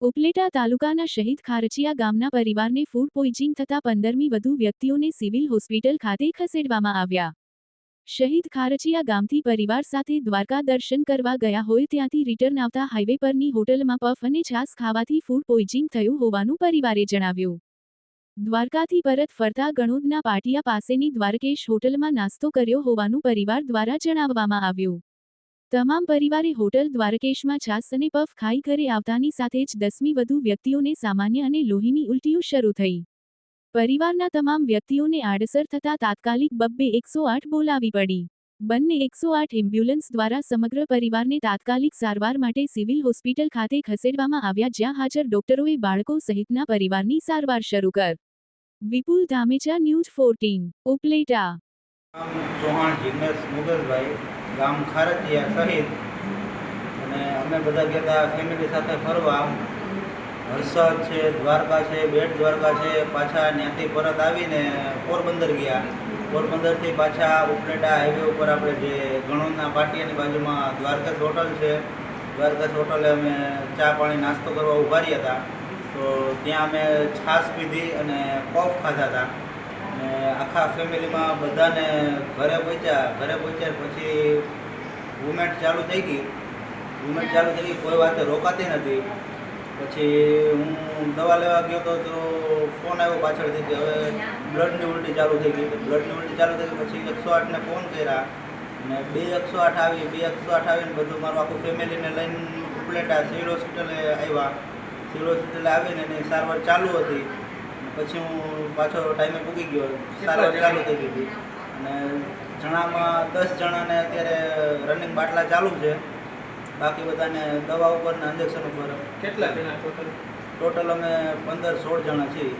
ઉપલેટા તાલુકાના શહીદ ખારચિયા ગામના પરિવારને ફૂડ પોઈઝનિંગ થતા 15મી વધુ વ્યક્તિઓને સિવિલ હોસ્પિટલ ખાતે ખસેડવામાં આવ્યા. શહીદ ખારચિયા ગામથી પરિવાર સાથે દ્વારકા દર્શન કરવા ગયા હોય ત્યાંથી રિટર્ન આવતા હાઈવે પરની હોટલમાં પફ અને છાશ ખાવાથી ફૂડ પોઈઝનિંગ થયું હોવાનું પરિવારે જણાવ્યું. દ્વારકાથી પરત ફરતા ગણોદના પાટિયા પાસેની દ્વારકેશ હોટલમાં નાસ્તો કર્યો હોવાનું પરિવાર દ્વારા જણાવવામાં આવ્યું. તમામ પરિવારે હોટલ દ્વારકેશમાં છાશ અને પફ ખાઈ ઘરે આવતાની સાથે જ 10મી વધુ વ્યક્તિઓને સામાન્ય અને લોહીની ઉલટીઓ શરૂ થઈ. પરિવારના તમામ વ્યક્તિઓને આડઅસર થતા તાત્કાલિક 108 બોલાવી પડી. બંને 108 એમ્બ્યુલન્સ દ્વારા સમગ્ર પરિવારને તાત્કાલિક સારવાર માટે સિવિલ હોસ્પિટલ ખાતે ખસેડવામાં આવ્યા જ્યાં હાજર ડોક્ટરોએ બાળકો સહિતના પરિવારની સારવાર શરૂ કર. વિપુલ ધામેચા, ન્યૂઝ 14, ઉપલેટા. ચૌહાણ જિગ્નેશ મુગલભાઈ, ગામ ખારચિયા સહિત, અને અમે બધા ગયા ફેમિલી સાથે ફરવા. હર્ષદ છે, દ્વારકા છે, બેટ દ્વારકા છે. પાછા ત્યાંથી પરત આવીને પોરબંદર ગયા. પોરબંદરથી પાછા ઉપલેટા હાઈવે ઉપર આપણે જે ગણોદના પાટિયાની બાજુમાં દ્વારકેશ હોટલ છે, દ્વારકેશ હોટલે અમે ચા પાણી નાસ્તો કરવા ઊભા રહ્યા હતા. તો ત્યાં અમે છાશ પીધી અને પફ ખાધા હતા. અને આખા ફેમિલીમાં બધાને ઘરે પહોંચ્યા પછી મુવમેન્ટ ચાલુ થઈ ગઈ. કોઈ વાતે રોકાતી નથી. પછી હું દવા લેવા ગયો તો ફોન આવ્યો પાછળથી કે હવે બ્લડની ઉલટી ચાલુ થઈ ગઈ. પછી 108ને ફોન કર્યા અને 108 આવીને બધું મારું આખું ફેમિલીને લઈને ઉપલેટા સિવિલ હોસ્પિટલે આવ્યા. સિવિલ હોસ્પિટલે આવીને એની સારવાર ચાલુ હતી. પછી હું પાછો ટાઈમે પૂગી ગયો, સારવાર ચાલુ થઈ ગઈ હતી. અને જણામાં 10 જણાને અત્યારે રનિંગ બાટલા ચાલુ છે. બાકી બધાને દવા ઉપર ને ઇન્જેક્શન ઉપર. કેટલા જણા ટોટલ? ટોટલ અમે 15-16 જણા છીએ.